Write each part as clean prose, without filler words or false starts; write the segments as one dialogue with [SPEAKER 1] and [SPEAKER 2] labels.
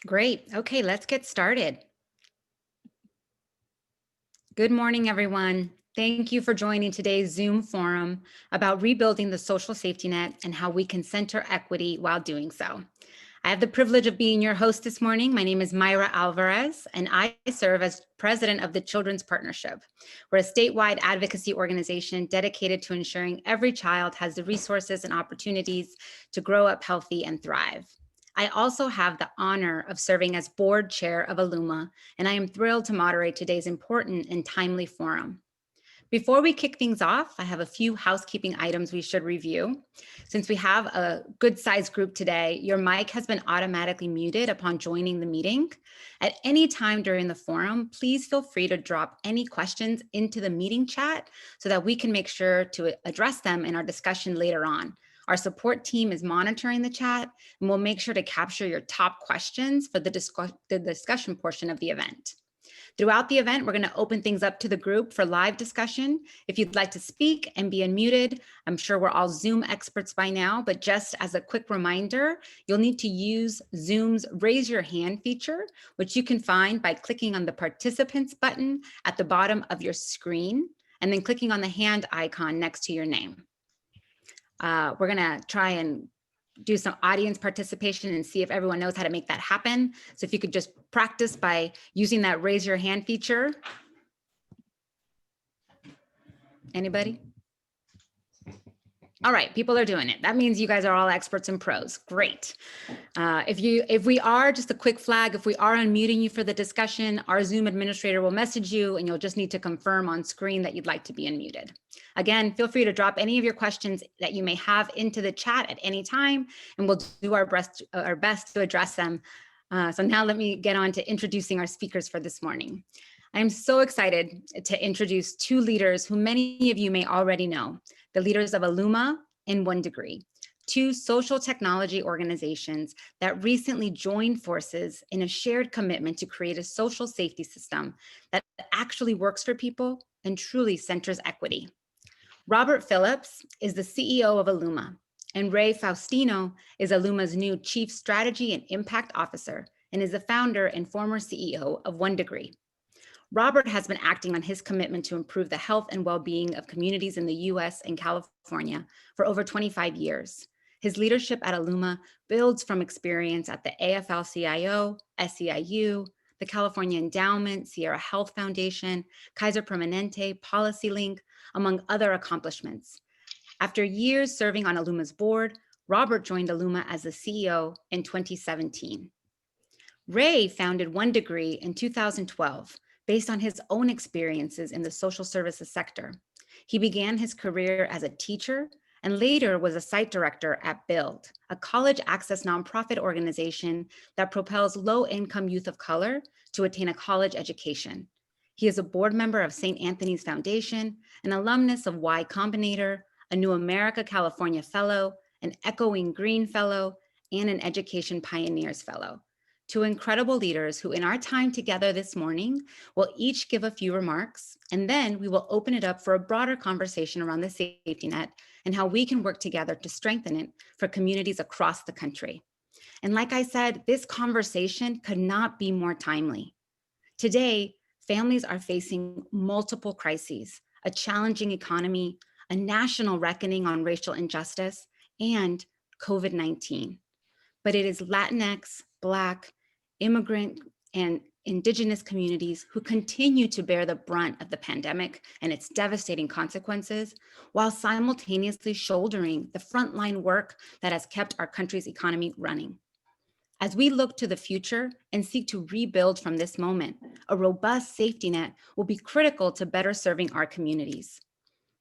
[SPEAKER 1] Great. Okay, let's get started. Good morning, everyone. Thank you for joining today's Zoom forum about rebuilding the social safety net and how we can center equity while doing so. I have the privilege of being your host this morning. My name is Mayra Alvarez, and I serve as president of the Children's Partnership. We're a statewide advocacy organization dedicated to ensuring every child has the resources and opportunities to grow up healthy and thrive. I also have the honor of serving as board chair of Alluma, and I am thrilled to moderate today's important and timely forum. Before we kick things off, I have a few housekeeping items we should review. Since we have a good sized group today, your mic has been automatically muted upon joining the meeting. At any time during the forum, please feel free to drop any questions into the meeting chat so that we can make sure to address them in our discussion later on. Our support team is monitoring the chat, and we'll make sure to capture your top questions for the discussion portion of the event. Throughout the event, we're going to open things up to the group for live discussion. If you'd like to speak and be unmuted, I'm sure we're all Zoom experts by now, but just as a quick reminder, you'll need to use Zoom's raise your hand feature, which you can find by clicking on the participants button at the bottom of your screen, and then clicking on the hand icon next to your name. We're going to try and do some audience participation and see if everyone knows how to make that happen. So if you could just practice by using that raise your hand feature. Anybody? All right, people are doing it. That means you guys are all experts and pros. Great. If we are, just a quick flag, if we are unmuting you for the discussion, our Zoom administrator will message you and you'll just need to confirm on screen that you'd like to be unmuted. Again, feel free to drop any of your questions that you may have into the chat at any time, and we'll do our best to address them. So now let me get on to introducing our speakers for this morning. I'm so excited to introduce two leaders who many of you may already know, the leaders of Alluma and 1°, two social technology organizations that recently joined forces in a shared commitment to create a social safety system that actually works for people and truly centers equity. Robert Phillips is the CEO of Alluma, and Ray Faustino is Alluma's new Chief Strategy and Impact Officer and is the founder and former CEO of 1°. Robert has been acting on his commitment to improve the health and well-being of communities in the US and California for over 25 years. His leadership at Alluma builds from experience at the AFL-CIO, SEIU, the California Endowment, Sierra Health Foundation, Kaiser Permanente, PolicyLink, among other accomplishments. After years serving on Alluma's board, Robert joined Alluma as the CEO in 2017. Ray founded 1° in 2012, based on his own experiences in the social services sector. He began his career as a teacher and later was a site director at Build, a college access nonprofit organization that propels low-income youth of color to attain a college education. He is a board member of St. Anthony's Foundation, an alumnus of Y Combinator, a New America California Fellow, an Echoing Green Fellow, and an Education Pioneers Fellow. Two incredible leaders who in our time together this morning will each give a few remarks, and then we will open it up for a broader conversation around the safety net and how we can work together to strengthen it for communities across the country. And like I said, this conversation could not be more timely. Today, families are facing multiple crises, a challenging economy, a national reckoning on racial injustice, and COVID-19. But it is Latinx, Black, immigrant, and Indigenous communities who continue to bear the brunt of the pandemic and its devastating consequences, while simultaneously shouldering the frontline work that has kept our country's economy running. As we look to the future and seek to rebuild from this moment, a robust safety net will be critical to better serving our communities.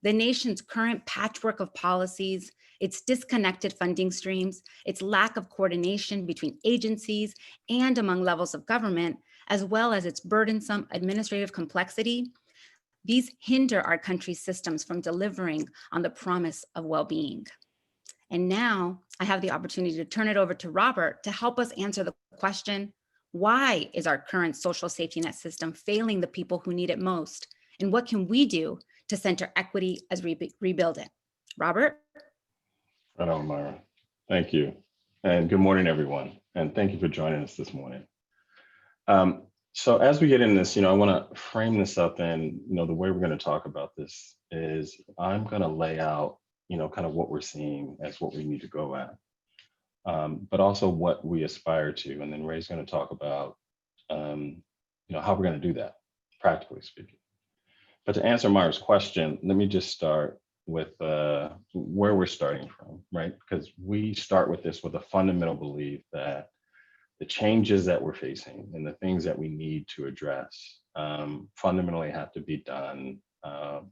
[SPEAKER 1] The nation's current patchwork of policies, its disconnected funding streams, its lack of coordination between agencies and among levels of government, as well as its burdensome administrative complexity, these hinder our country's systems from delivering on the promise of well-being. And now I have the opportunity to turn it over to Robert to help us answer the question, why is our current social safety net system failing the people who need it most? And what can we do to center equity as we rebuild it? Robert?
[SPEAKER 2] Right on, Mayra. Thank you. And good morning, everyone. And thank you for joining us this morning. So as we get in this, I want to frame this up, and the way we're going to talk about this is I'm going to lay out, kind of what we're seeing as what we need to go at, but also what we aspire to, and then Ray's going to talk about, how we're going to do that, practically speaking. But to answer Mayra's question, let me just start with where we're starting from, right? Because we start with this with a fundamental belief that the changes that we're facing and the things that we need to address fundamentally have to be done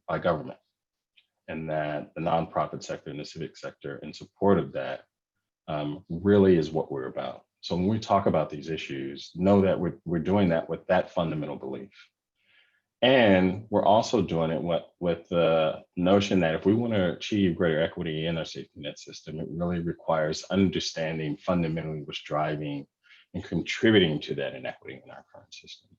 [SPEAKER 2] by government, and that the nonprofit sector and the civic sector in support of that really is what we're about. So when we talk about these issues, know that we're doing that with that fundamental belief. And we're also doing it with the notion that if we want to achieve greater equity in our safety net system, it really requires understanding fundamentally what's driving and contributing to that inequity in our current system.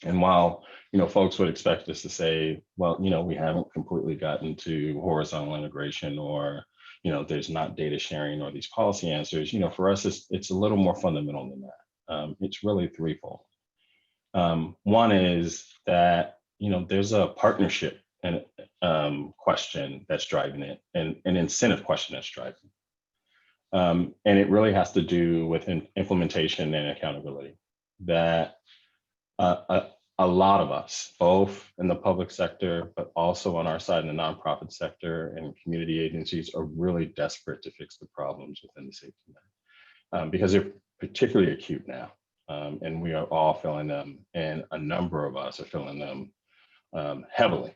[SPEAKER 2] And while folks would expect us to say, well, we haven't completely gotten to horizontal integration, or there's not data sharing or these policy answers, for us it's a little more fundamental than that. It's really threefold. One is that there's a partnership and question that's driving it, and an incentive question that's driving it. And it really has to do with implementation and accountability. That a lot of us, both in the public sector, but also on our side in the nonprofit sector and community agencies, are really desperate to fix the problems within the safety net, because they're particularly acute now. And we are all feeling them, and a number of us are feeling them heavily.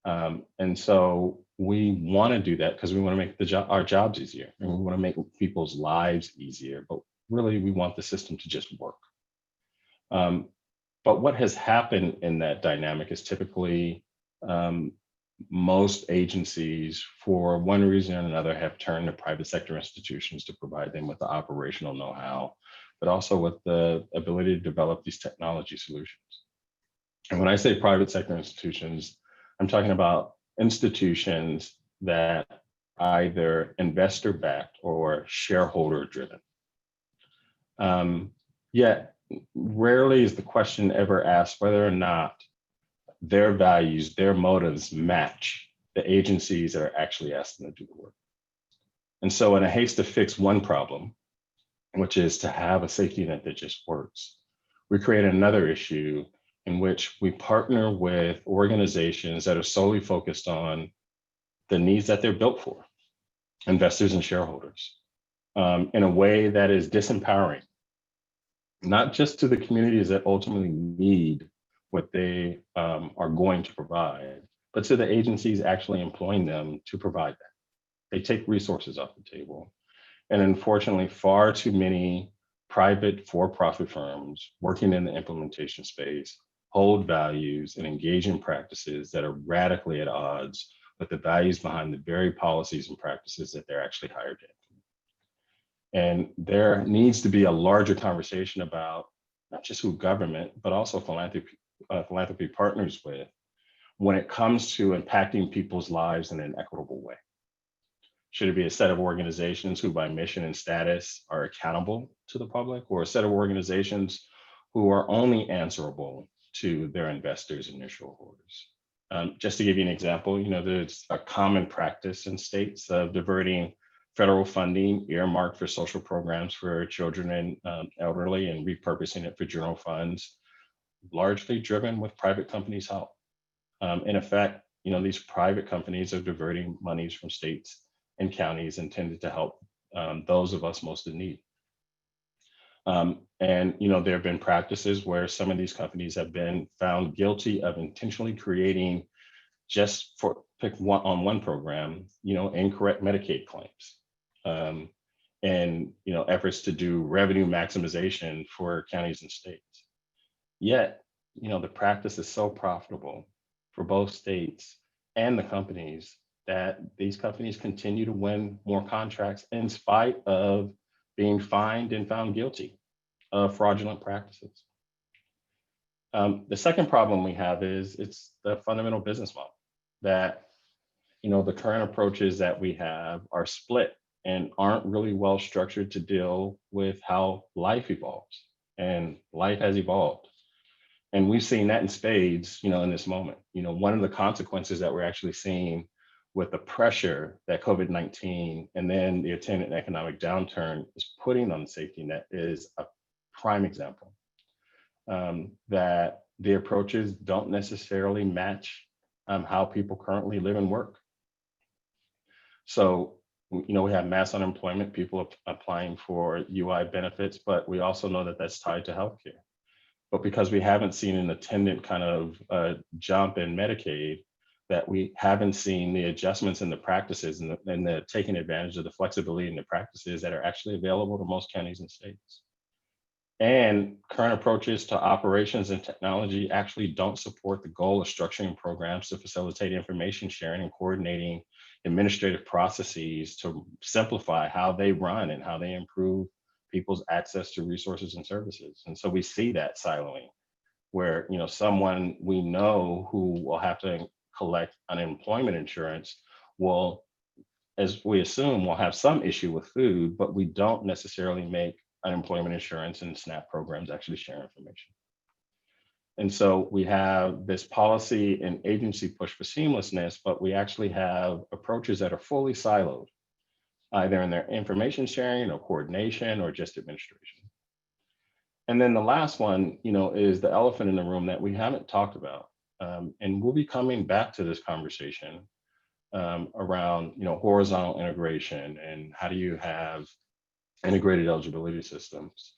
[SPEAKER 2] And so we want to do that because we want to make our jobs easier, and we want to make people's lives easier, but really we want the system to just work. But what has happened in that dynamic is typically most agencies, for one reason or another, have turned to private sector institutions to provide them with the operational know-how, but also with the ability to develop these technology solutions. And when I say private sector institutions, I'm talking about institutions that either investor-backed or shareholder-driven. Yet, rarely is the question ever asked whether or not their values, their motives match the agencies that are actually asking them to do the work. And so in a haste to fix one problem, which is to have a safety net that just works, we create another issue in which we partner with organizations that are solely focused on the needs that they're built for, investors and shareholders, in a way that is disempowering, not just to the communities that ultimately need what they are going to provide, but to the agencies actually employing them to provide that. They take resources off the table. And unfortunately, far too many private for-profit firms working in the implementation space hold values and engage in practices that are radically at odds with the values behind the very policies and practices that they're actually hired to implement. And there needs to be a larger conversation about not just who government, but also philanthropy partners with when it comes to impacting people's lives in an equitable way. Should it be a set of organizations who by mission and status are accountable to the public, or a set of organizations who are only answerable to their investors and their shareholders? Just to give you an example, there's a common practice in states of diverting federal funding earmarked for social programs for children and elderly and repurposing it for general funds, largely driven with private companies' help. In effect, these private companies are diverting monies from states and counties intended to help those of us most in need. And there have been practices where some of these companies have been found guilty of intentionally creating, just for pick one program, incorrect Medicaid claims, and efforts to do revenue maximization for counties and states. Yet, the practice is so profitable for both states and the companies that these companies continue to win more contracts in spite of being fined and found guilty of fraudulent practices. The second problem we have is it's the fundamental business model that, the current approaches that we have are split and aren't really well structured to deal with how life evolves. and life has evolved. And we've seen that in spades, in this moment. One of the consequences that we're actually seeing with the pressure that COVID-19 and then the attendant economic downturn is putting on the safety net is a prime example, that the approaches don't necessarily match how people currently live and work. So, we have mass unemployment, people applying for UI benefits, but we also know that that's tied to healthcare. But because we haven't seen an attendant kind of jump in Medicaid, that we haven't seen the adjustments in the practices and the taking advantage of the flexibility in the practices that are actually available to most counties and states. And current approaches to operations and technology actually don't support the goal of structuring programs to facilitate information sharing and coordinating administrative processes to simplify how they run and how they improve people's access to resources and services. And so we see that siloing where, someone we know who will have to collect unemployment insurance will, as we assume, will have some issue with food, but we don't necessarily make unemployment insurance and SNAP programs actually share information. And so we have this policy and agency push for seamlessness, but we actually have approaches that are fully siloed, either in their information sharing or coordination or just administration. And then the last one, is the elephant in the room that we haven't talked about. And we'll be coming back to this conversation around, horizontal integration and how do you have integrated eligibility systems.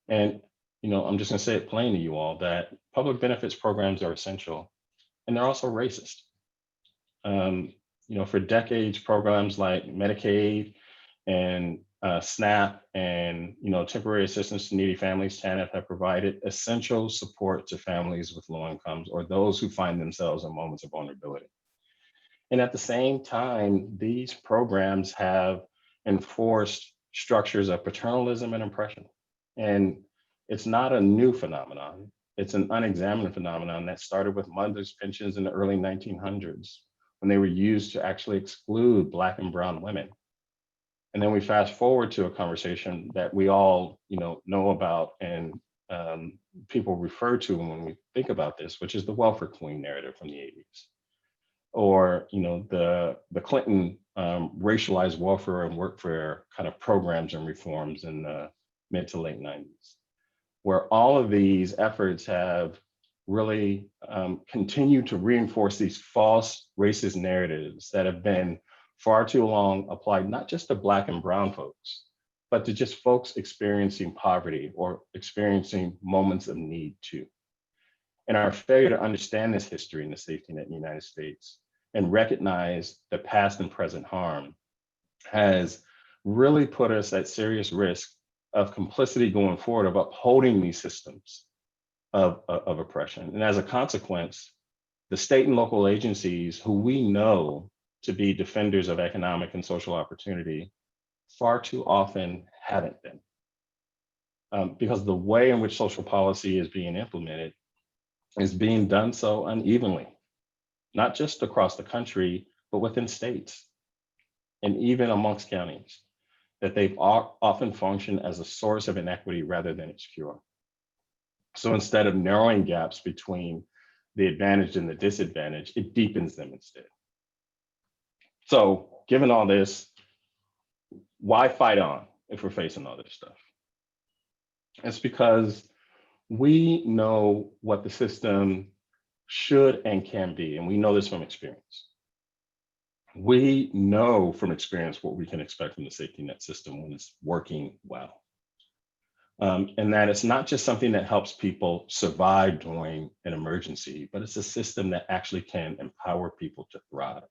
[SPEAKER 2] And, I'm just gonna say it plain to you all that public benefits programs are essential and they're also racist. For decades, programs like Medicaid and SNAP and temporary assistance to needy families, TANF, have provided essential support to families with low incomes or those who find themselves in moments of vulnerability. And at the same time, these programs have enforced structures of paternalism and oppression. And it's not a new phenomenon. It's an unexamined phenomenon that started with mothers' pensions in the early 1900s when they were used to actually exclude Black and brown women. And then we fast forward to a conversation that we all, know about and people refer to when we think about this, which is the welfare queen narrative from the 80s. Or, the Clinton racialized welfare and workfare kind of programs and reforms in the mid to late 90s, where all of these efforts have really continued to reinforce these false racist narratives that have been far too long applied not just to Black and brown folks, but to just folks experiencing poverty or experiencing moments of need too. And our failure to understand this history in the safety net in the United States and recognize the past and present harm has really put us at serious risk of complicity going forward, of upholding these systems of oppression. And as a consequence, the state and local agencies who we know to be defenders of economic and social opportunity far too often haven't been. Because the way in which social policy is being implemented is being done so unevenly, not just across the country, but within states and even amongst counties, that they've often functioned as a source of inequity rather than its cure. So instead of narrowing gaps between the advantage and the disadvantage, it deepens them instead. So given all this, why fight on if we're facing all this stuff? It's because we know what the system should and can be, and we know this from experience. We know from experience what we can expect from the safety net system when it's working well. And that it's not just something that helps people survive during an emergency, but it's a system that actually can empower people to thrive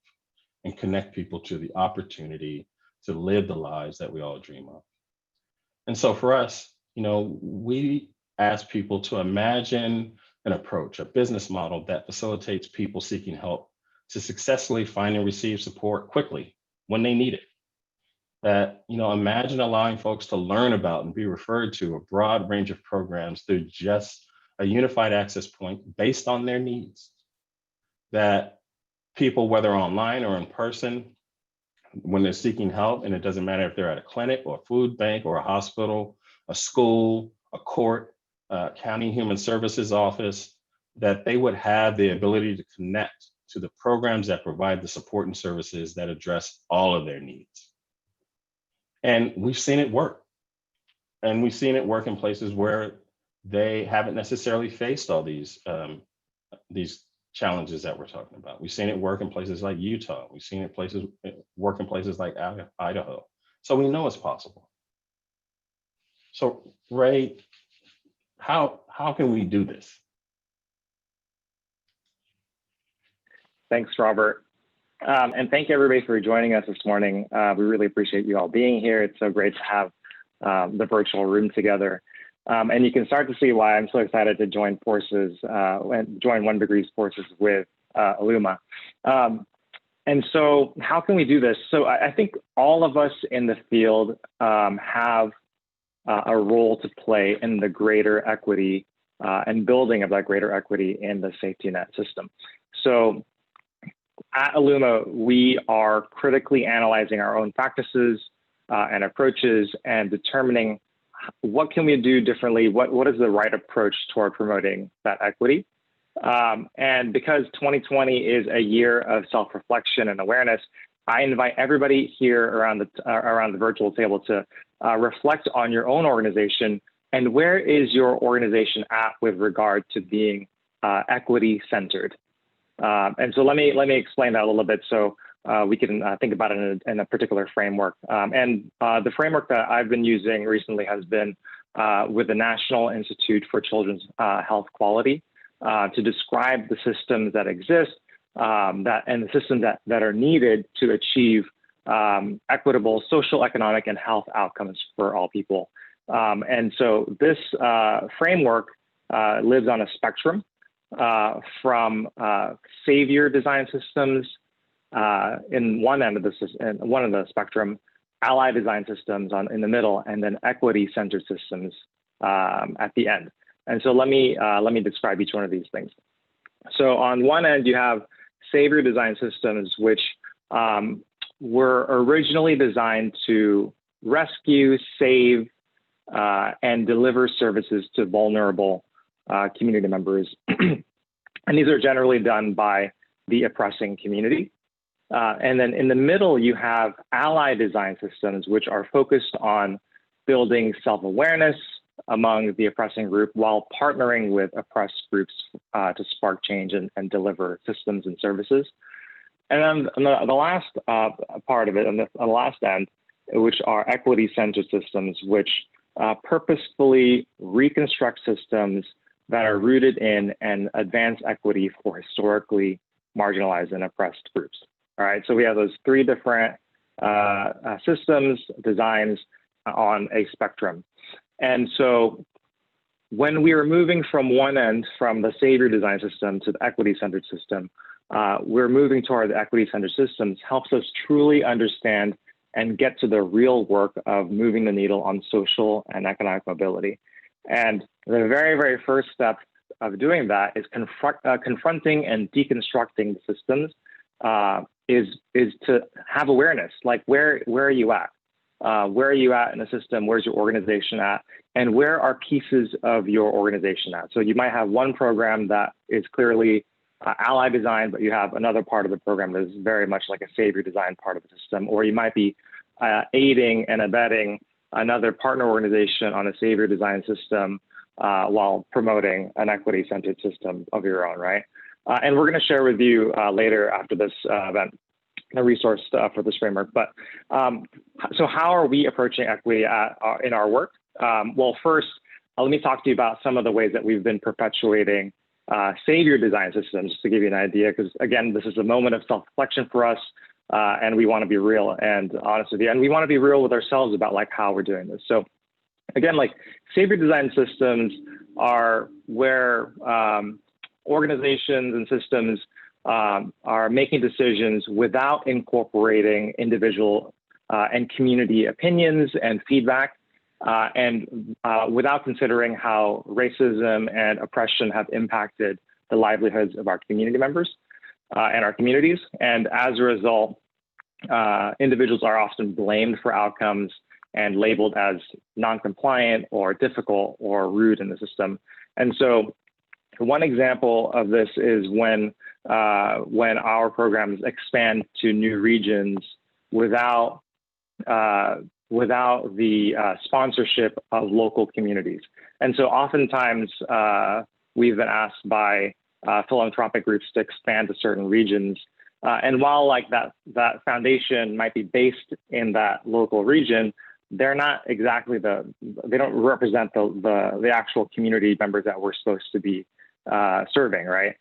[SPEAKER 2] and connect people to the opportunity to live the lives that we all dream of. And so for us, we ask people to imagine an approach, a business model that facilitates people seeking help to successfully find and receive support quickly when they need it. That, imagine allowing folks to learn about and be referred to a broad range of programs through just a unified access point based on their needs. That people, whether online or in person, when they're seeking help, and it doesn't matter if they're at a clinic or a food bank or a hospital, a school, a court, County Human Services Office, that they would have the ability to connect to the programs that provide the support and services that address all of their needs. And we've seen it work. And we've seen it work in places where they haven't necessarily faced all these challenges that we're talking about. We've seen it work in places like Utah. We've seen it work in places like Idaho. So we know it's possible. So Ray, how can we do this?
[SPEAKER 3] Thanks, Robert. And thank you everybody for joining us this morning. We really appreciate you all being here. It's so great to have the virtual room together. And you can start to see why I'm so excited to join forces and join One Degree's forces with Alluma. And so how can we do this? So I think all of us in the field have a role to play in the greater equity and building of that greater equity in the safety net system. So at Alluma, we are critically analyzing our own practices and approaches and determining what can we do differently, what is the right approach toward promoting that equity. And because 2020 is a year of self-reflection and awareness, I invite everybody here around the virtual table to reflect on your own organization and where is your organization at with regard to being equity-centered. And so let me explain that a little bit so we can think about it in a particular framework. And the framework that I've been using recently has been with the National Institute for Children's Health Quality to describe the systems that exist and the systems that are needed to achieve equitable social, economic, and health outcomes for all people. And so this framework lives on a spectrum from savior design systems in one end of the spectrum, ally design systems in the middle, and then equity-centered systems at the end. And so let me describe each one of these things. So on one end, you have savior design systems, which were originally designed to rescue, save, and deliver services to vulnerable community members. And these are generally done by the oppressing community. And then in the middle, you have ally design systems, which are focused on building self-awareness among the oppressing group while partnering with oppressed groups to spark change and deliver systems and services. And then the last part of it, on the last end, which are equity-centered systems, which purposefully reconstruct systems that are rooted in and advance equity for historically marginalized and oppressed groups. All right, so we have those three different systems, designs on a spectrum. And so when we are moving from one end, from the savior design system to the equity-centered system, we're moving toward the equity-centered systems helps us truly understand and get to the real work of moving the needle on social and economic mobility. And the very, very first step of doing that is confronting and deconstructing the systems is to have awareness, like where are you at? Where are you at in the system? Where's your organization at? And where are pieces of your organization at? So you might have one program that is clearly ally design, but you have another part of the program that is very much like a savior design part of the system, or you might be aiding and abetting another partner organization on a savior design system while promoting an equity-centered system of your own, right? And we're going to share with you later after this event the resource for this framework. But so how are we approaching equity in our work? Well, first, let me talk to you about some of the ways that we've been perpetuating savior design systems, just to give you an idea, because again, this is a moment of self-reflection for us, and we want to be real and honest with you, and we want to be real with ourselves about like how we're doing this. So again, like savior design systems are where organizations and systems are making decisions without incorporating individual and community opinions and feedback, and without considering how racism and oppression have impacted the livelihoods of our community members and our communities. And as a result, individuals are often blamed for outcomes and labeled as non-compliant or difficult or rude in the system. And so one example of this is when our programs expand to new regions without the sponsorship of local communities. And so oftentimes we've been asked by philanthropic groups to expand to certain regions. And while like that foundation might be based in that local region, they're not exactly they don't represent the actual community members that we're supposed to be serving, right?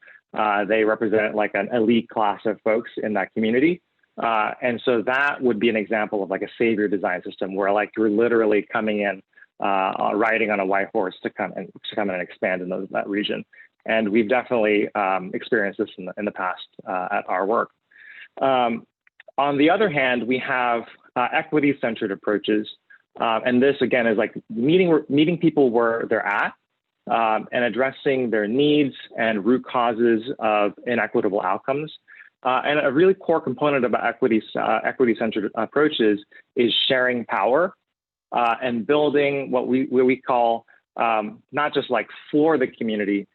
[SPEAKER 3] They represent like an elite class of folks in that community. And so that would be an example of like a savior design system where like you're literally coming in, riding on a white horse to come in and expand in that region. And we've definitely experienced this in the past at our work. On the other hand, we have equity-centered approaches. And this again is like meeting people where they're at and addressing their needs and root causes of inequitable outcomes. And a really core component about equity-centered approaches is sharing power and building what we call not just like for the community,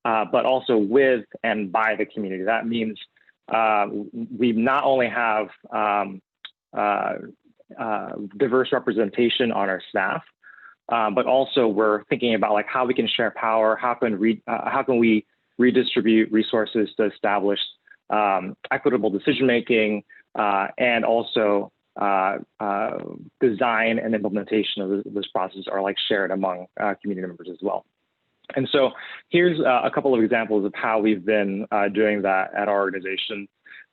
[SPEAKER 3] but also with and by the community. That means we not only have diverse representation on our staff, but also we're thinking about like how we can share power, how can we redistribute resources to establish equitable decision-making, and also design and implementation of this process are like shared among community members as well. And so here's a couple of examples of how we've been doing that at our organization.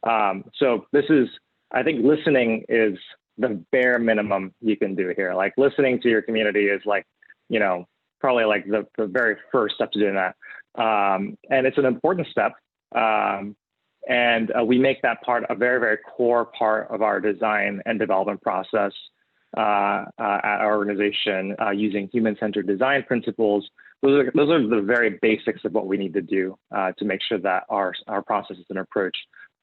[SPEAKER 3] So this is, I think listening is the bare minimum you can do here. Like listening to your community is like, you know, probably like the very first step to doing that. And it's an important step. And we make that part a very, very core part of our design and development process at our organization using human-centered design principles. Those are the very basics of what we need to do to make sure that our processes and approach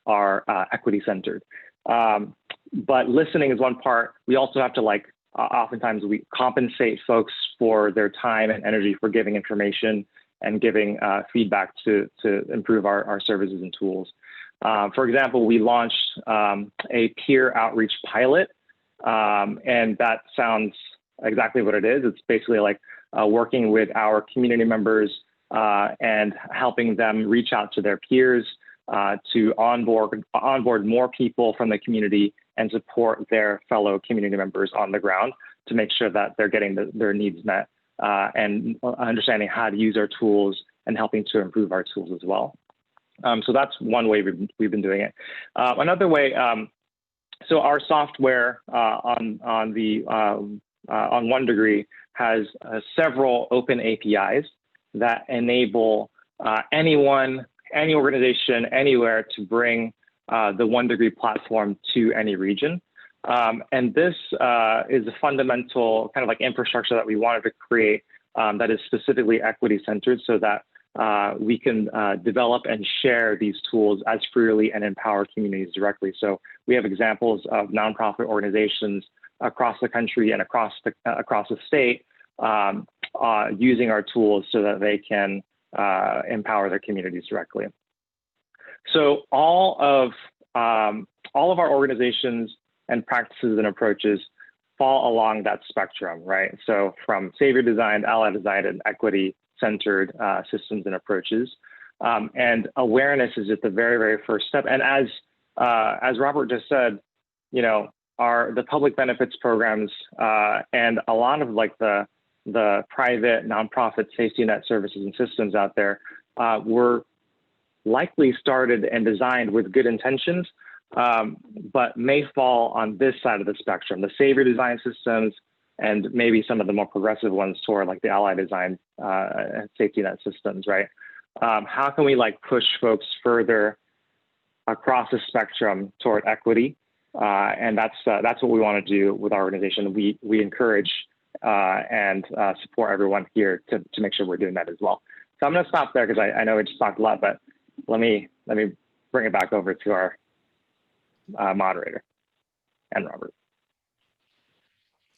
[SPEAKER 3] are equity-centered. But listening is one part. We also have to like, oftentimes we compensate folks for their time and energy for giving information and giving feedback to improve our services and tools. For example, we launched a peer outreach pilot, and that sounds exactly what it is. It's basically like working with our community members and helping them reach out to their peers to onboard more people from the community and support their fellow community members on the ground to make sure that they're getting their needs met and understanding how to use our tools and helping to improve our tools as well. So that's one way we've been doing it. Another way, so our software on 1Degree has several open APIs that enable anyone, any organization, anywhere to bring the 1Degree platform to any region. And this is a fundamental kind of like infrastructure that we wanted to create that is specifically equity-centered so that we can develop and share these tools as freely and empower communities directly. So we have examples of nonprofit organizations across the country and across the state using our tools so that they can empower their communities directly. So all of our organizations and practices and approaches fall along that spectrum, right? So from savior designed, ally designed, and equity-centered systems and approaches. And awareness is at the very, very first step. And as Robert just said, you know, the public benefits programs and a lot of like the private nonprofit safety net services and systems out there were likely started and designed with good intentions, but may fall on this side of the spectrum, the savior design systems, and maybe some of the more progressive ones toward like the ally design safety net systems, right? How can we like push folks further across the spectrum toward equity? And that's what we want to do with our organization. We encourage and support everyone here to make sure we're doing that as well. So I'm going to stop there because I know we just talked a lot, but let me bring it back over to our moderator and Robert.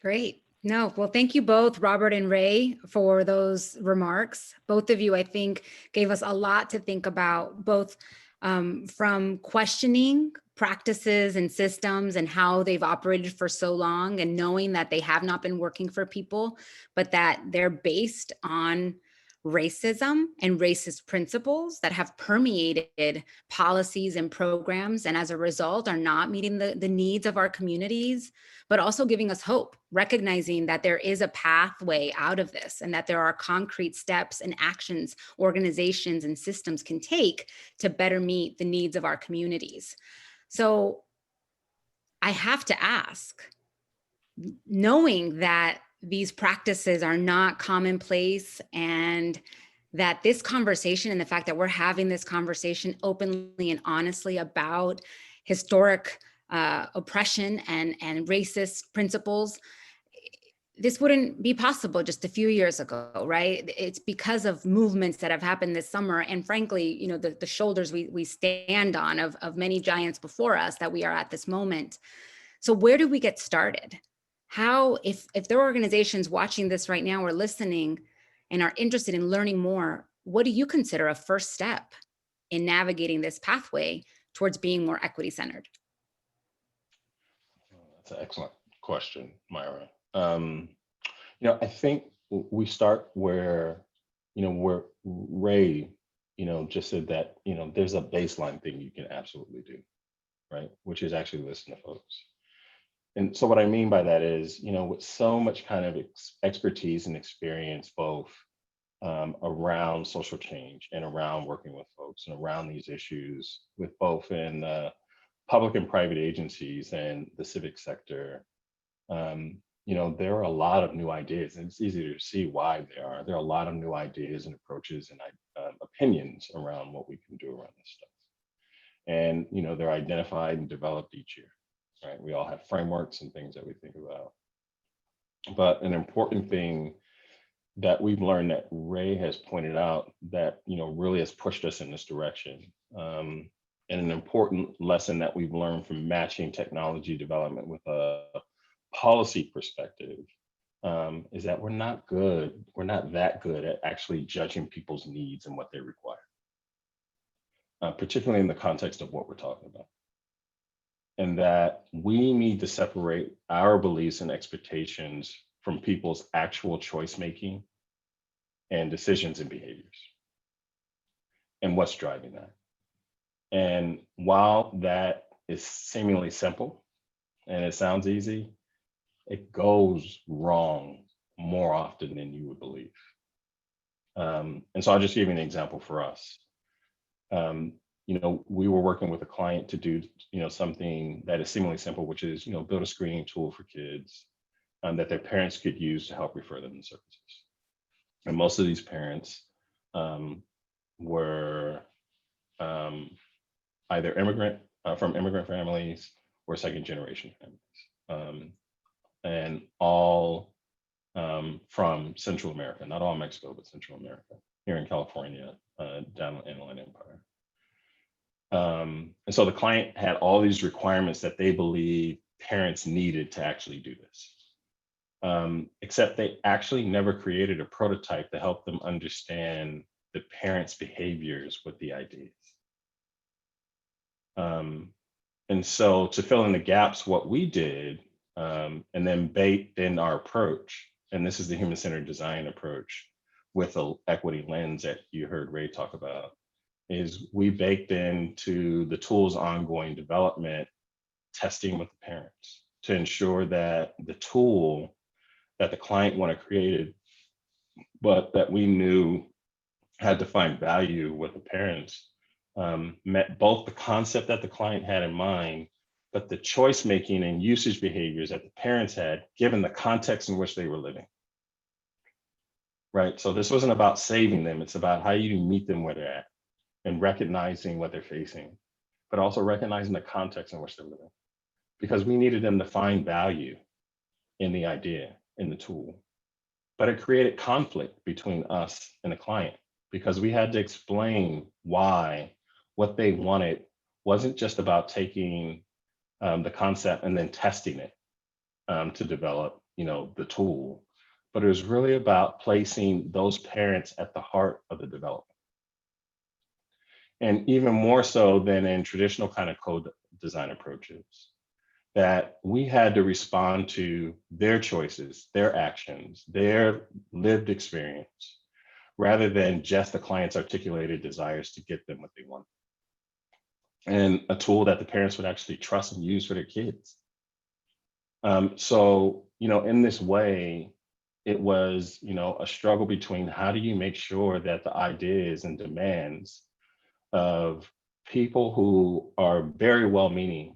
[SPEAKER 1] Great. No, well, thank you both, Robert and Ray, for those remarks. Both of you, I think, gave us a lot to think about, both from questioning practices and systems and how they've operated for so long, and knowing that they have not been working for people, but that they're based on racism and racist principles that have permeated policies and programs, and as a result are not meeting the needs of our communities, but also giving us hope, recognizing that there is a pathway out of this and that there are concrete steps and actions organizations and systems can take to better meet the needs of our communities. So I have to ask, knowing that these practices are not commonplace, and that this conversation and the fact that we're having this conversation openly and honestly about historic oppression and racist principles, this wouldn't be possible just a few years ago, right? It's because of movements that have happened this summer, and frankly, you know, the shoulders we stand on of many giants before us, that we are at this moment. So where do we get started? How, if there are organizations watching this right now or listening and are interested in learning more, what do you consider a first step in navigating this pathway towards being more equity centered?
[SPEAKER 2] That's an excellent question, Myra. I think we start where Ray, just said that, there's a baseline thing you can absolutely do, right? Which is actually listen to folks. And so what I mean by that is, with so much kind of expertise and experience, both around social change and around working with folks and around these issues, with both in public and private agencies and the civic sector, there are a lot of new ideas, and it's easy to see why there are. There are a lot of new ideas and approaches and opinions around what we can do around this stuff. And, they're identified and developed each year, right? We all have frameworks and things that we think about. But an important thing that we've learned, that Ray has pointed out, that, really has pushed us in this direction, and an important lesson that we've learned from matching technology development with a policy perspective, is that we're not that good at actually judging people's needs and what they require, particularly in the context of what we're talking about. And that we need to separate our beliefs and expectations from people's actual choice making and decisions and behaviors, and what's driving that. And while that is seemingly simple and it sounds easy, it goes wrong more often than you would believe. And so I'll just give you an example for us. We were working with a client to do, something that is seemingly simple, which is, build a screening tool for kids that their parents could use to help refer them to services. And most of these parents were either from immigrant families or second generation families. And all from Central America, not all Mexico, but Central America, here in California, down in Inland Empire. And so the client had all these requirements that they believe parents needed to actually do this. Except they actually never created a prototype to help them understand the parents' behaviors with the ideas. And so to fill in the gaps, what we did, and then baked in our approach, and this is the human-centered design approach with an equity lens that you heard Ray talk about, is we baked into the tool's ongoing development, testing with the parents to ensure that the tool that the client wanted created, but that we knew had to find value with the parents, met both the concept that the client had in mind, but the choice making and usage behaviors that the parents had, given the context in which they were living. Right. So this wasn't about saving them. It's about how you meet them where they're at and recognizing what they're facing, but also recognizing the context in which they're living, because we needed them to find value in the idea, in the tool. But it created conflict between us and the client, because we had to explain why what they wanted wasn't just about taking the concept and then testing it, to develop, the tool, but it was really about placing those parents at the heart of the development. And even more so than in traditional kind of code design approaches, that we had to respond to their choices, their actions, their lived experience, rather than just the client's articulated desires to get them what they want. And a tool that the parents would actually trust and use for their kids. So, in this way, it was, a struggle between how do you make sure that the ideas and demands of people who are very well-meaning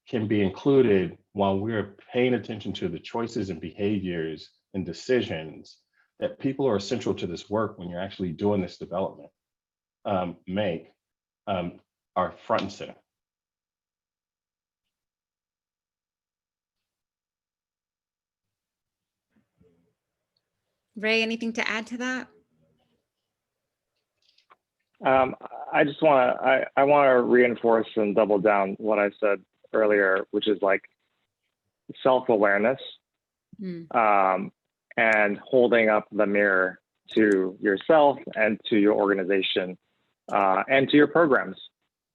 [SPEAKER 2] can be included while we're paying attention to the choices and behaviors and decisions that people who are essential to this work when you're actually doing this development make are front and center.
[SPEAKER 1] Ray, anything to add to that?
[SPEAKER 3] I just want to I want to reinforce and double down what I said earlier, which is like self-awareness and holding up the mirror to yourself and to your organization and to your programs.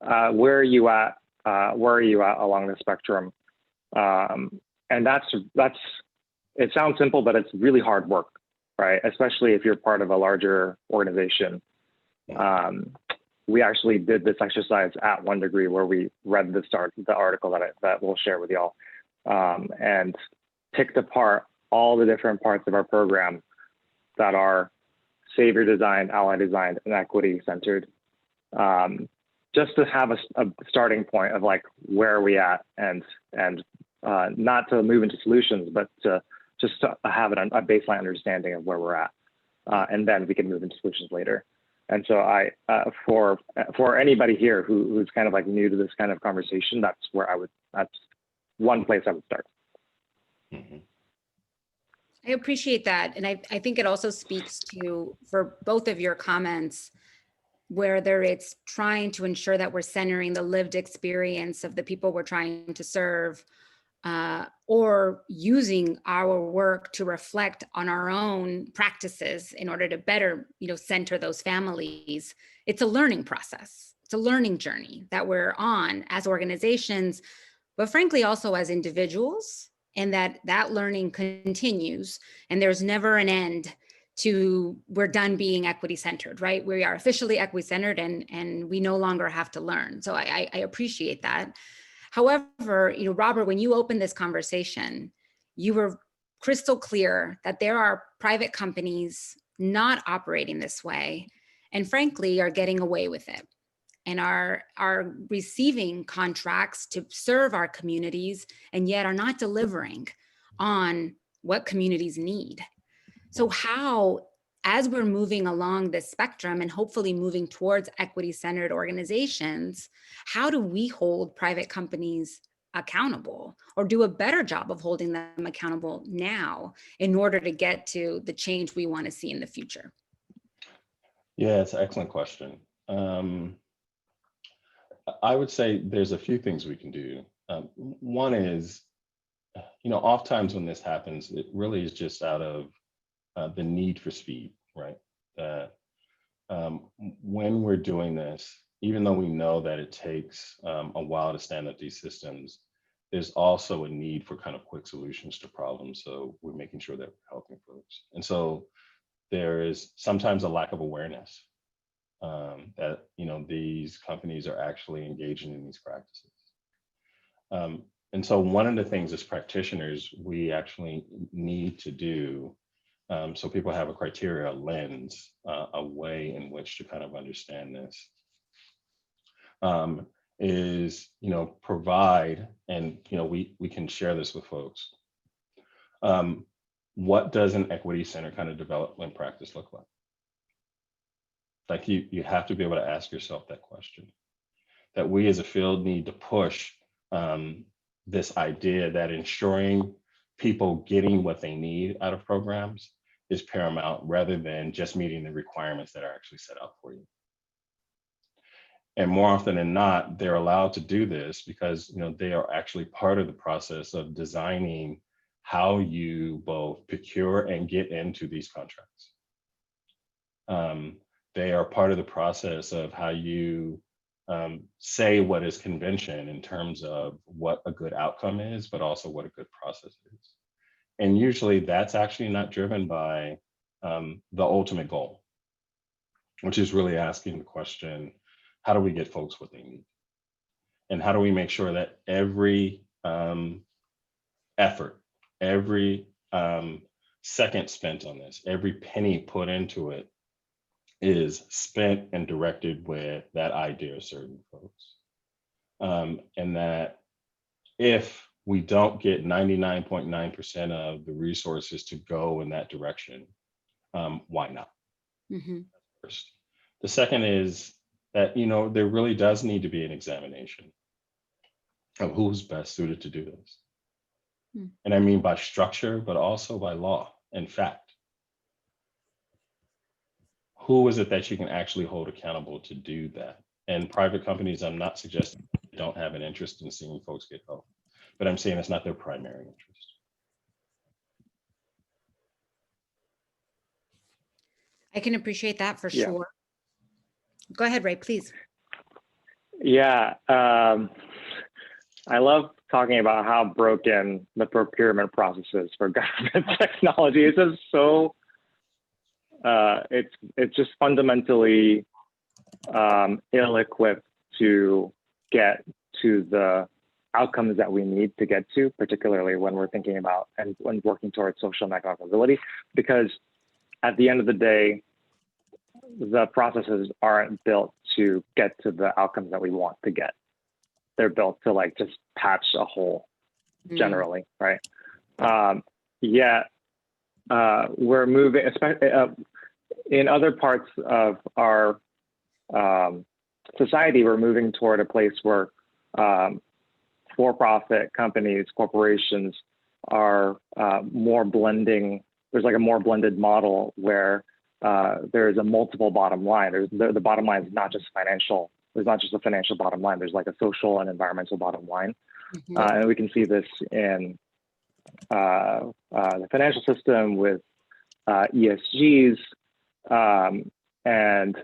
[SPEAKER 3] Where are you at? Where are you at along the spectrum? And that's it sounds simple, but it's really hard work, right? Especially if you're part of a larger organization. We actually did this exercise at 1 Degree where we read the article that we'll share with y'all and picked apart all the different parts of our program that are Savior designed, ally designed, and equity centered, just to have a starting point of like where are we at, and not to move into solutions, but to just to have a baseline understanding of where we're at, and then we can move into solutions later. And so for anybody here who's kind of like new to this kind of conversation, that's one place I would start.
[SPEAKER 2] Mm-hmm.
[SPEAKER 1] I appreciate that. And I think it also speaks to, for both of your comments, whether it's trying to ensure that we're centering the lived experience of the people we're trying to serve, or using our work to reflect on our own practices in order to better, center those families. It's a learning process. It's a learning journey that we're on as organizations, but frankly, also as individuals, and that learning continues, and there's never an end to we're done being equity centered, right? We are officially equity centered, and we no longer have to learn. So I appreciate that. However, Robert, when you opened this conversation, you were crystal clear that there are private companies not operating this way, and frankly, are getting away with it, and are receiving contracts to serve our communities, and yet are not delivering on what communities need. So how, as we're moving along this spectrum and hopefully moving towards equity-centered organizations, how do we hold private companies accountable, or do a better job of holding them accountable now in order to get to the change we want to see in the future? Yeah,
[SPEAKER 2] it's an excellent question. I would say there's a few things we can do. One is, oftentimes when this happens, it really is just out of the need for speed, right? That when we're doing this, even though we know that it takes a while to stand up these systems, there's also a need for kind of quick solutions to problems. So we're making sure that we're helping folks. And so there is sometimes a lack of awareness that these companies are actually engaging in these practices. And so one of the things as practitioners we actually need to do, so people have a criteria, a lens, a way in which to kind of understand this, is provide, and we can share this with folks. What does an equity center kind of development practice look like? Like you have to be able to ask yourself that question. That we as a field need to push this idea that ensuring people getting what they need out of programs is paramount, rather than just meeting the requirements that are actually set out for you. And more often than not, they're allowed to do this because they are actually part of the process of designing how you both procure and get into these contracts. They are part of the process of how you say what is convention in terms of what a good outcome is, but also what a good process is. And usually that's actually not driven by the ultimate goal, which is really asking the question, how do we get folks what they need? And how do we make sure that every effort, every second spent on this, every penny put into it is spent and directed with that idea of serving folks. And that if we don't get 99.9% of the resources to go in that direction, why not?
[SPEAKER 1] Mm-hmm.
[SPEAKER 2] First. The second is that, there really does need to be an examination of who's best suited to do this. And I mean by structure, but also by law and fact. Who is it that you can actually hold accountable to do that? And private companies, I'm not suggesting they don't have an interest in seeing folks get help, but I'm saying it's not their primary interest.
[SPEAKER 1] I can appreciate that for
[SPEAKER 3] Yeah.
[SPEAKER 1] sure. Go ahead, Ray, please.
[SPEAKER 3] Yeah, I love talking about how broken the procurement process is for government technology. It's just so, it's just fundamentally ill-equipped to get to the outcomes that we need to get to, particularly when we're thinking about and when working towards social and economic mobility, because at the end of the day, the processes aren't built to get to the outcomes that we want to get. They're built to like just patch a hole generally, right? Yet we're moving, especially in other parts of our society, we're moving toward a place where for-profit companies, corporations are more blending. There's like a more blended model where there's a multiple bottom line. The bottom line is not just financial. There's not just a financial bottom line. There's like a social and environmental bottom line. And we can see this in the financial system with ESGs and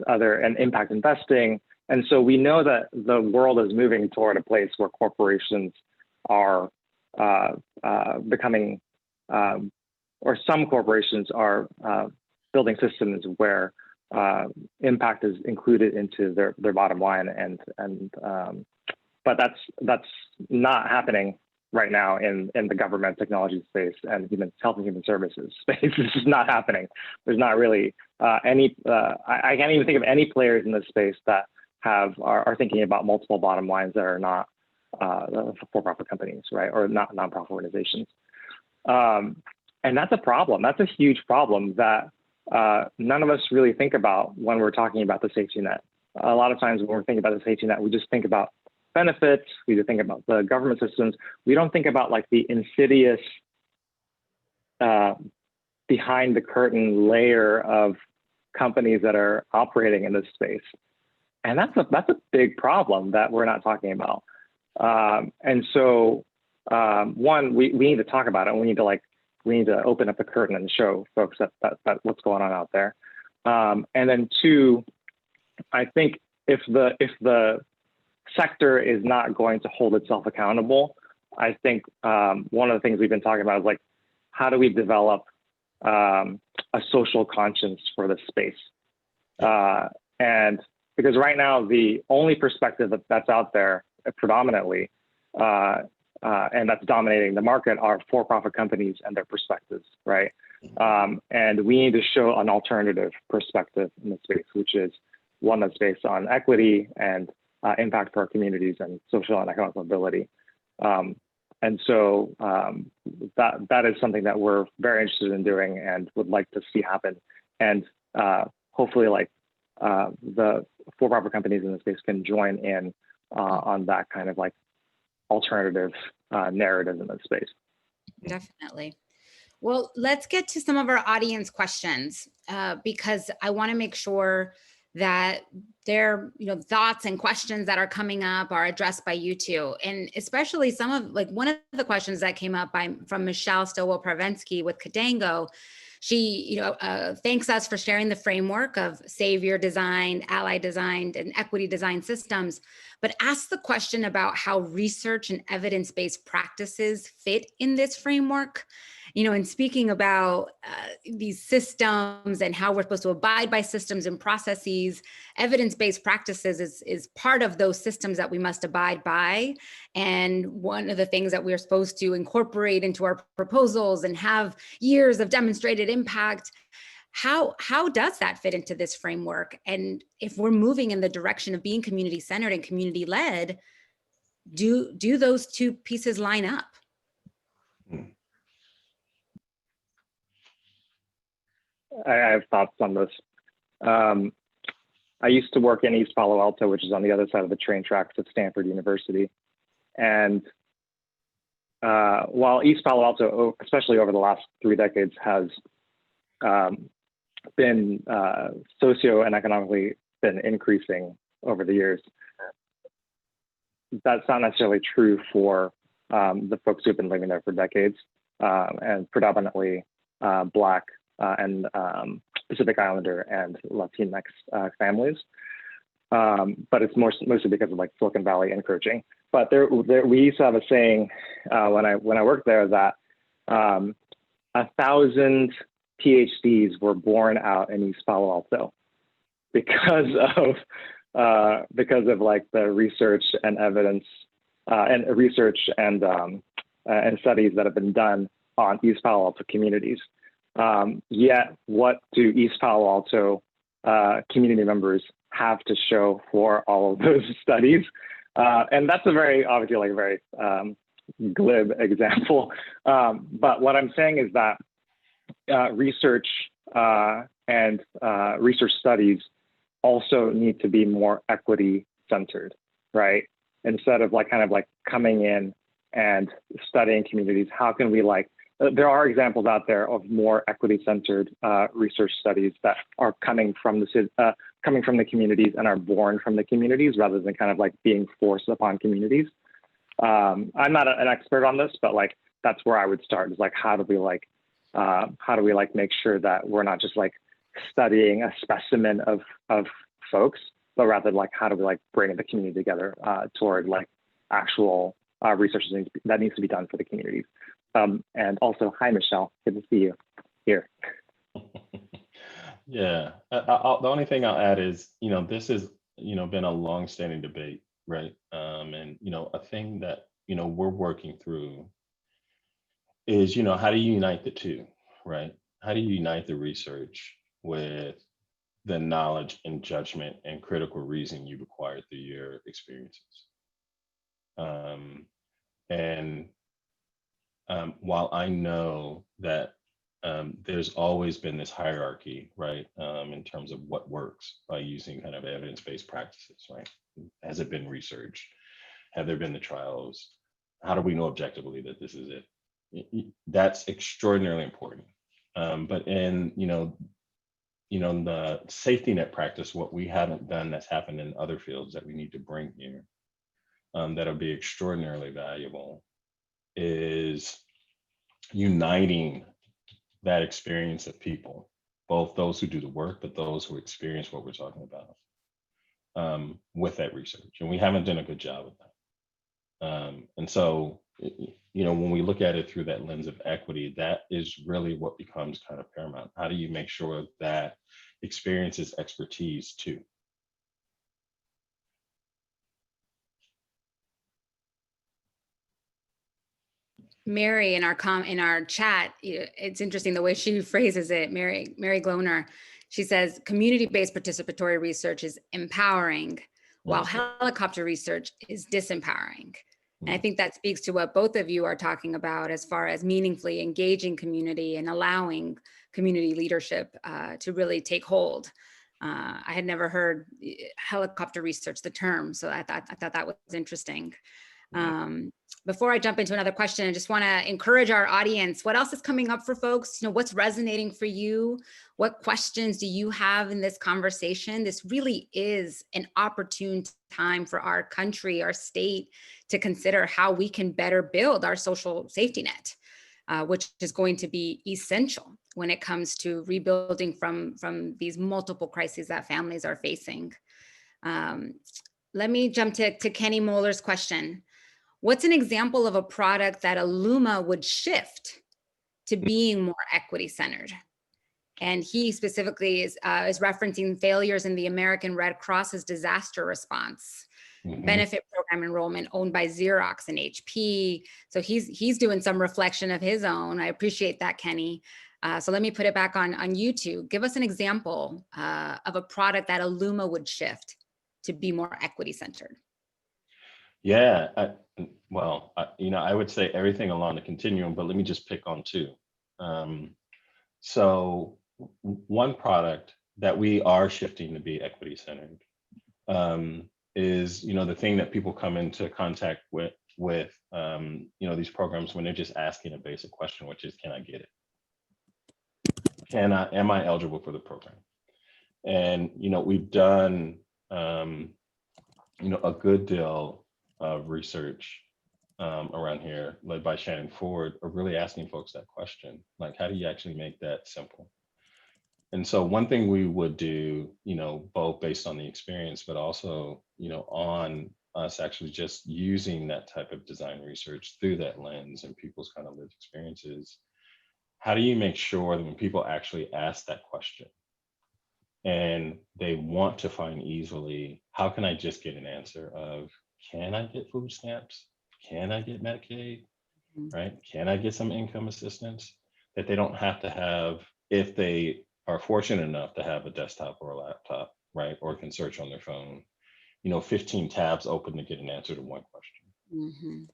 [SPEAKER 3] impact investing. And so we know that the world is moving toward a place where corporations are becoming, or some corporations are building systems where impact is included into their bottom line, but that's not happening right now in the government technology space and health and human services space. This is not happening. There's not really any. I can't even think of any players in this space that are thinking about multiple bottom lines that are not for-profit companies, right, or not nonprofit organizations. And that's a problem. That's a huge problem that none of us really think about when we're talking about the safety net. A lot of times when we're thinking about the safety net, we just think about benefits, we just think about the government systems. We don't think about like the insidious behind the curtain layer of companies that are operating in this space. And that's a big problem that we're not talking about. And so one, we need to talk about it. We need to open up the curtain and show folks that what's going on out there. And then two, I think if the sector is not going to hold itself accountable, I think one of the things we've been talking about is like, how do we develop a social conscience for this space? And because right now, the only perspective that's out there predominantly, and that's dominating the market, are for-profit companies and their perspectives, right? And we need to show an alternative perspective in the space, which is one that's based on equity and impact for our communities and social and economic mobility. And so that is something that we're very interested in doing and would like to see happen. And hopefully, like the for-profit companies in the space can join in on that kind of like alternative narrative in that space.
[SPEAKER 1] Definitely. Well, let's get to some of our audience questions because I want to make sure that their thoughts and questions that are coming up are addressed by you two. And especially some of one of the questions that came up from Michelle Stowell-Pravensky with Kadango. She thanks us for sharing the framework of savior designed, ally designed, and equity designed systems, but asks the question about how research and evidence-based practices fit in this framework. And speaking about these systems and how we're supposed to abide by systems and processes, evidence-based practices is part of those systems that we must abide by. And one of the things that we're supposed to incorporate into our proposals and have years of demonstrated impact. How does that fit into this framework? And if we're moving in the direction of being community-centered and community-led, do those two pieces line up?
[SPEAKER 3] I have thoughts on this. I used to work in East Palo Alto, which is on the other side of the train tracks of Stanford University. And while East Palo Alto, especially over the last 3 decades, has been socio and economically been increasing over the years, that's not necessarily true for the folks who've been living there for decades, and predominantly Black and Pacific Islander and Latinx families. But it's mostly because of Silicon Valley encroaching. But we used to have a saying when I worked there that 1,000 PhDs were born out in East Palo Alto because of the research and evidence and research and studies that have been done on East Palo Alto communities. Yet, what do East Palo Alto community members have to show for all of those studies? And that's a very glib example. But what I'm saying is that research and research studies also need to be more equity centered, right? Instead of coming in and studying communities, how can we there are examples out there of more equity-centered research studies that are coming from the communities and are born from the communities rather than being forced upon communities. I'm not an expert on this, but that's where I would start. Is how do we make sure that we're not just studying a specimen of folks, but rather how do we bring the community together toward actual research that needs to be done for the communities. And also, hi, Michelle. Good to see you here.
[SPEAKER 2] Yeah. The only thing I'll add is, this has, been a long-standing debate, right? And, a thing that, we're working through is, how do you unite the two, right? How do you unite the research with the knowledge and judgment and critical reasoning you've acquired through your experiences? While I know that there's always been this hierarchy, right, in terms of what works by using evidence-based practices, right? Has it been researched? Have there been the trials? How do we know objectively that this is it? That's extraordinarily important. But in the safety net practice, what we haven't done that's happened in other fields that we need to bring here, that'll be extraordinarily valuable, is uniting that experience of people, both those who do the work, but those who experience what we're talking about, with that research. And we haven't done a good job of that. And so, when we look at it through that lens of equity, that is really what becomes paramount. How do you make sure that experience is expertise too?
[SPEAKER 1] Mary, in our chat, it's interesting the way she phrases it. Mary Gloner, she says community-based participatory research is empowering, while helicopter research is disempowering. And I think that speaks to what both of you are talking about as far as meaningfully engaging community and allowing community leadership to really take hold. I had never heard helicopter research, the term, so I thought that was interesting. before I jump into another question, I just want to encourage our audience. What else is coming up for folks? What's resonating for you? What questions do you have in this conversation? This really is an opportune time for our country, our state, to consider how we can better build our social safety net, which is going to be essential when it comes to rebuilding from these multiple crises that families are facing. Let me jump to Kenny Moeller's question. What's an example of a product that Alluma would shift to being more equity centered? And he specifically is referencing failures in the American Red Cross's disaster response benefit program enrollment owned by Xerox and HP. So he's doing some reflection of his own. I appreciate that, Kenny. So let me put it back on you two. Give us an example of a product that Alluma would shift to be more equity centered.
[SPEAKER 2] Yeah, I would say everything along the continuum, but let me just pick on two. So one product that we are shifting to be equity centered is, the thing that people come into contact with these programs when they're just asking a basic question, which is, can I get it? Am I eligible for the program? And, we've done, a good deal of research around here, led by Shannon Ford, of really asking folks that question, like, how do you actually make that simple? And so one thing we would do, both based on the experience, but also, on us actually just using that type of design research through that lens and people's kind of lived experiences, how do you make sure that when people actually ask that question and they want to find easily, how can I just get an answer of, can I get food stamps? Can I get Medicaid? Right? Can I get some income assistance? That they don't have to have, if they are fortunate enough to have a desktop or a laptop, right? Or can search on their phone, 15 tabs open to get an answer to one question.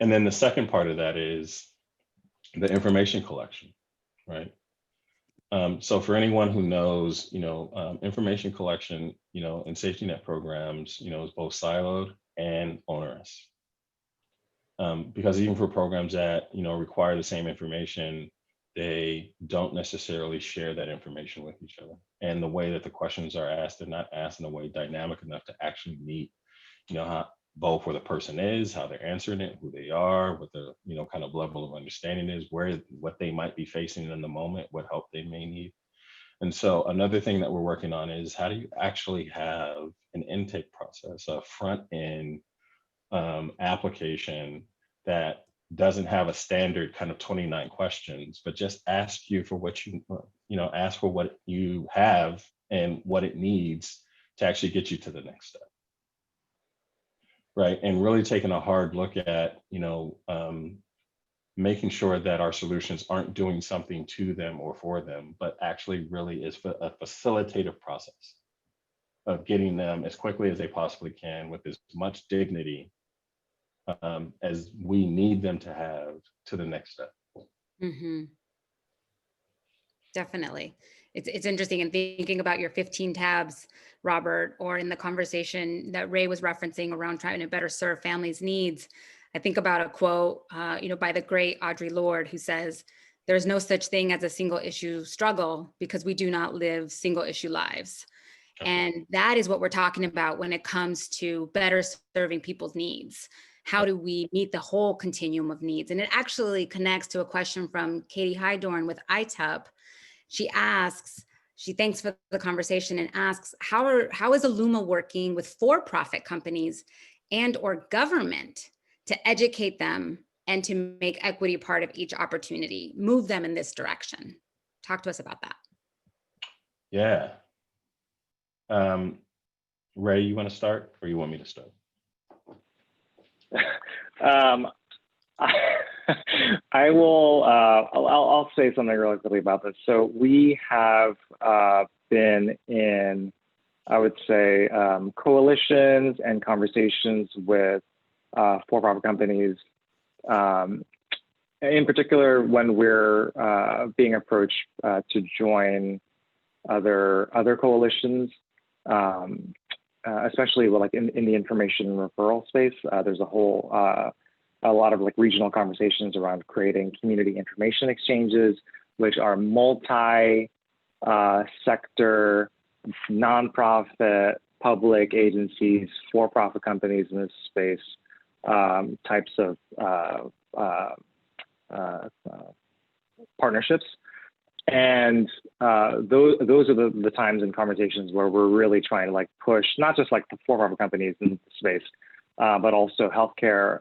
[SPEAKER 2] And then the second part of that is the information collection, right? So for anyone who knows, information collection, in safety net programs, is both siloed and onerous. Because even for programs that, require the same information, they don't necessarily share that information with each other. And the way that the questions are asked, they're not asked in a way dynamic enough to actually meet, how both where the person is, how they're answering it, who they are, what the, kind of level of understanding is, what they might be facing in the moment, what help they may need. And so another thing that we're working on is, how do you actually have an intake process, a front end application that doesn't have a standard kind of 29 questions, but just ask you for what ask for what you have and what it needs to actually get you to the next step. Right. And really taking a hard look at, making sure that our solutions aren't doing something to them or for them, but actually really is a facilitative process of getting them as quickly as they possibly can with as much dignity as we need them to have to the next step.
[SPEAKER 1] Definitely. It's interesting, and thinking about your 15 tabs, Robert, or in the conversation that Ray was referencing around trying to better serve families' needs. I think about a quote, by the great Audre Lorde, who says, "There's no such thing as a single issue struggle because we do not live single issue lives." And that is what we're talking about when it comes to better serving people's needs. How do we meet the whole continuum of needs? And it actually connects to a question from Katie Hydorn with ITUP. She thanks for the conversation and asks, how is Alluma working with for-profit companies and or government to educate them and to make equity part of each opportunity, move them in this direction? Talk to us about that.
[SPEAKER 2] Yeah. Ray, you want to start or you want me to start?
[SPEAKER 3] I will, I'll say something really quickly about this. So we have been in, I would say, coalitions and conversations with for-profit companies, in particular when we're being approached to join other coalitions. especially like in the information referral space, there's a lot of like regional conversations around creating community information exchanges, which are multi-sector, nonprofit, public agencies, for-profit companies in this space, types of partnerships. And those are the times and conversations where we're really trying to like push not just like the for-profit companies in the space, but also healthcare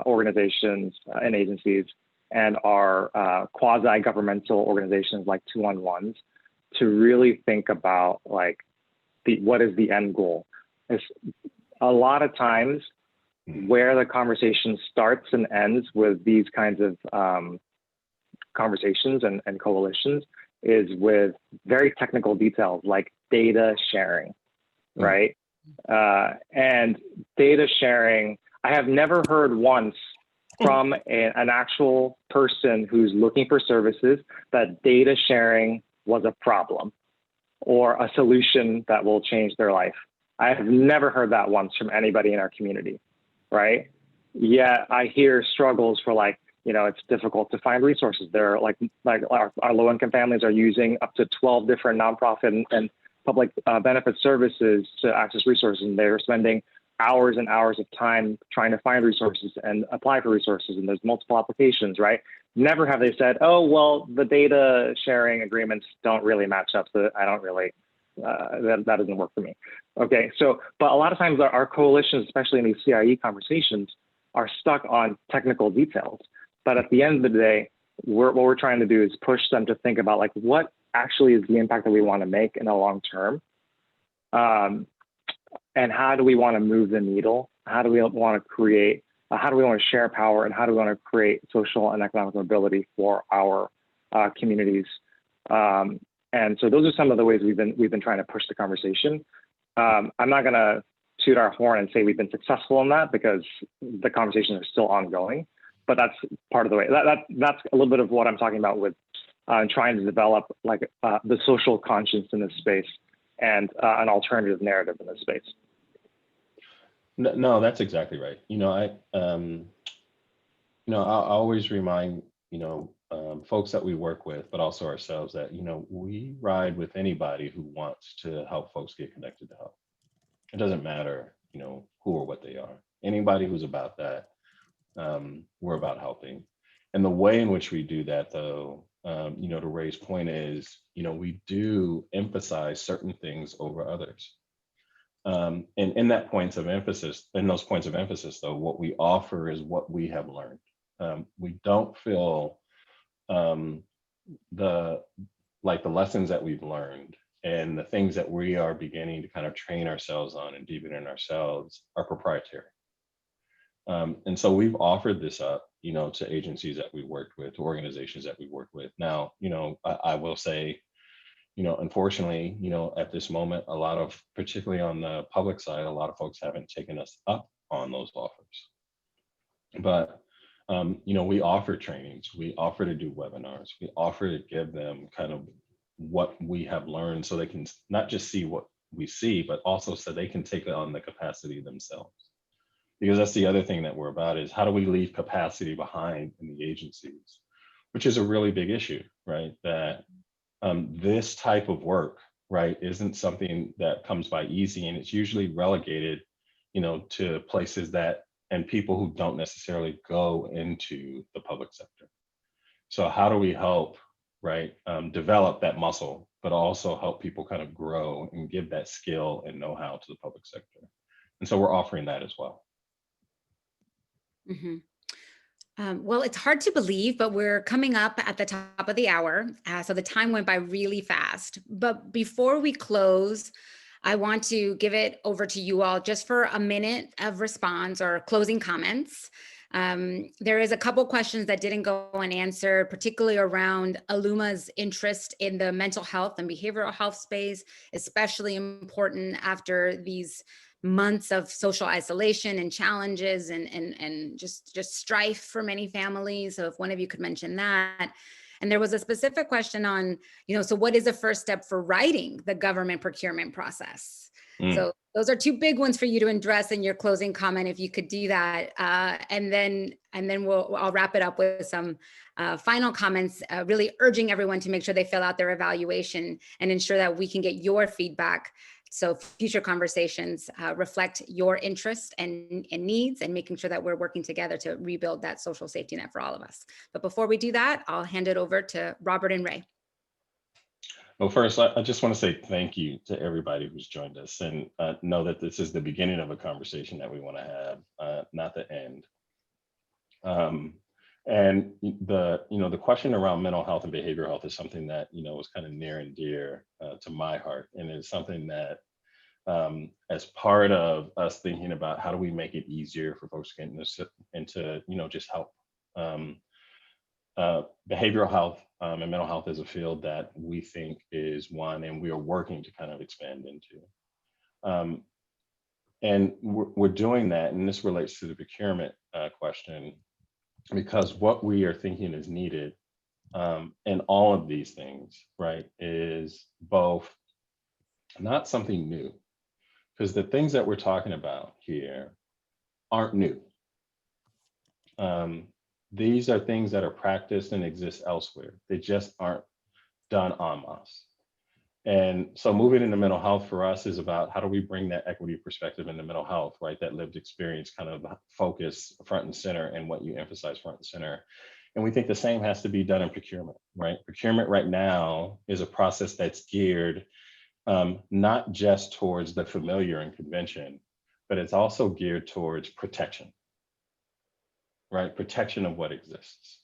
[SPEAKER 3] organizations and agencies, and our quasi-governmental organizations like 2-on-1s, to really think about like what is the end goal. It's a lot of times where the conversation starts and ends with these kinds of conversations and coalitions is with very technical details like data sharing, right? And data sharing, I have never heard once from an actual person who's looking for services that data sharing was a problem or a solution that will change their life. I have never heard that once from anybody in our community, right? Yet I hear struggles for like, you know, it's difficult to find resources. There are like our low-income families are using up to 12 different nonprofit and public benefit services to access resources, and they're spending hours and hours of time trying to find resources and apply for resources, and there's multiple applications, right? Never have they said, oh, well, the data sharing agreements don't really match up, so I don't really, that doesn't work for me. Okay, so, but a lot of times our coalitions, especially in these CIE conversations, are stuck on technical details. But at the end of the day, what we're trying to do is push them to think about like, what actually is the impact that we want to make in the long term? And how do we want to move the needle? How do we want to create, how do we want to share power, and how do we want to create social and economic mobility for our communities? And so those are some of the ways we've been trying to push the conversation. I'm not going to toot our horn and say we've been successful in that, because the conversations are still ongoing. But that's part of the way. That's a little bit of what I'm talking about with trying to develop like the social conscience in this space and an alternative narrative in this space.
[SPEAKER 2] No, that's exactly right. You know, I always remind, folks that we work with, but also ourselves, that, we ride with anybody who wants to help folks get connected to help. It doesn't matter, who or what they are. Anybody who's about that, we're about helping. And the way in which we do that, though, to Ray's point is, we do emphasize certain things over others. And in those points of emphasis, though, what we offer is what we have learned. We don't feel the lessons that we've learned and the things that we are beginning to kind of train ourselves on and deepen in ourselves are proprietary. And so we've offered this up, to agencies that we worked with, to organizations that we worked with. Now, I will say, unfortunately, at this moment, particularly on the public side, a lot of folks haven't taken us up on those offers. But, we offer trainings, we offer to do webinars, we offer to give them kind of what we have learned, so they can not just see what we see, but also so they can take it on the capacity themselves. Because that's the other thing that we're about, is how do we leave capacity behind in the agencies, which is a really big issue, right? That this type of work, right, isn't something that comes by easy, and it's usually relegated, to places and people who don't necessarily go into the public sector. So how do we help, right, develop that muscle, but also help people kind of grow and give that skill and know-how to the public sector? And so we're offering that as well.
[SPEAKER 1] Mm-hmm. Well, it's hard to believe, but we're coming up at the top of the hour. So the time went by really fast. But before we close, I want to give it over to you all just for a minute of response or closing comments. There is a couple questions that didn't go unanswered, particularly around Alluma's interest in the mental health and behavioral health space, especially important after these months of social isolation and challenges and just strife for many families. So if one of you could mention that. And there was a specific question on, so what is the first step for writing the government procurement process? So those are two big ones for you to address in your closing comment, if you could do that. And then I'll wrap it up with some final comments, really urging everyone to make sure they fill out their evaluation and ensure that we can get your feedback. So future conversations reflect your interest and needs, and making sure that we're working together to rebuild that social safety net for all of us. But before we do that, I'll hand it over to Robert and Ray.
[SPEAKER 2] Well, first, I just want to say thank you to everybody who's joined us, and know that this is the beginning of a conversation that we want to have, not the end. And the question around mental health and behavioral health is something that was kind of near and dear to my heart, and it's something that, as part of us thinking about how do we make it easier for folks to get into just help. Behavioral health and mental health is a field that we think is one, and we are working to kind of expand into. And we're doing that, and this relates to the procurement question, because what we are thinking is needed in all of these things, right, is both not something new, because the things that we're talking about here aren't new. These are things that are practiced and exist elsewhere. They just aren't done en masse. And so moving into mental health for us is about how do we bring that equity perspective into mental health, right? That lived experience kind of focus front and center, and what you emphasize front and center. And we think the same has to be done in procurement, right? Procurement right now is a process that's geared not just towards the familiar and convention, but it's also geared towards protection. Right, protection of what exists,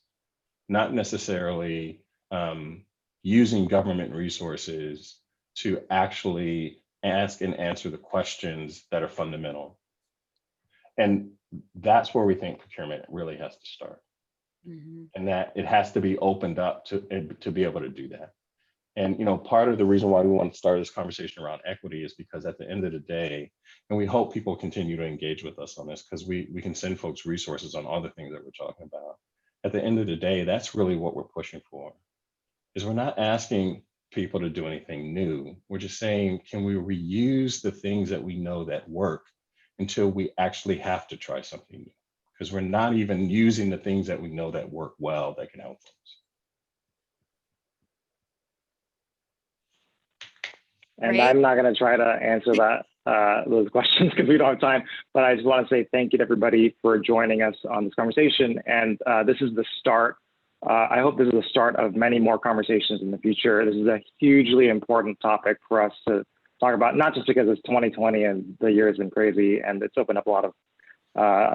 [SPEAKER 2] not necessarily using government resources to actually ask and answer the questions that are fundamental. And that's where we think procurement really has to start. Mm-hmm. And that it has to be opened up to be able to do that. And part of the reason why we want to start this conversation around equity is because at the end of the day, and we hope people continue to engage with us on this, because we can send folks resources on all the things that we're talking about. At the end of the day, that's really what we're pushing for, is we're not asking people to do anything new. We're just saying, can we reuse the things that we know that work until we actually have to try something new? Because we're not even using the things that we know that work well that can help folks.
[SPEAKER 3] And
[SPEAKER 1] Right.
[SPEAKER 3] I'm not going to try to answer those questions because we don't have time, but I just want to say thank you to everybody for joining us on this conversation. And this is the start. I hope this is the start of many more conversations in the future. This is a hugely important topic for us to talk about, not just because it's 2020 and the year has been crazy and it's opened up a lot of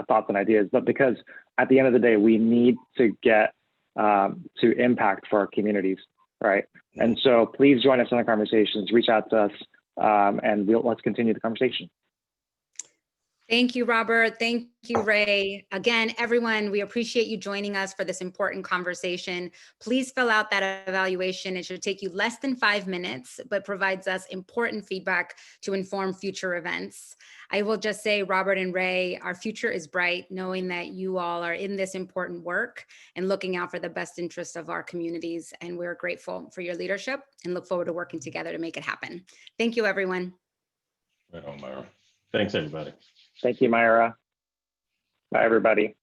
[SPEAKER 3] thoughts and ideas, but because at the end of the day, we need to get to impact for our communities. Right. And so please join us in the conversations, reach out to us, and let's continue the conversation.
[SPEAKER 1] Thank you, Robert. Thank you, Ray. Again, everyone, we appreciate you joining us for this important conversation. Please fill out that evaluation. It should take you less than 5 minutes, but provides us important feedback to inform future events. I will just say, Robert and Ray, our future is bright, knowing that you all are in this important work and looking out for the best interests of our communities. And we're grateful for your leadership and look forward to working together to make it happen. Thank you, everyone.
[SPEAKER 2] Right on, Mayra. Thanks, everybody.
[SPEAKER 3] Thank you, Mayra. Bye, everybody.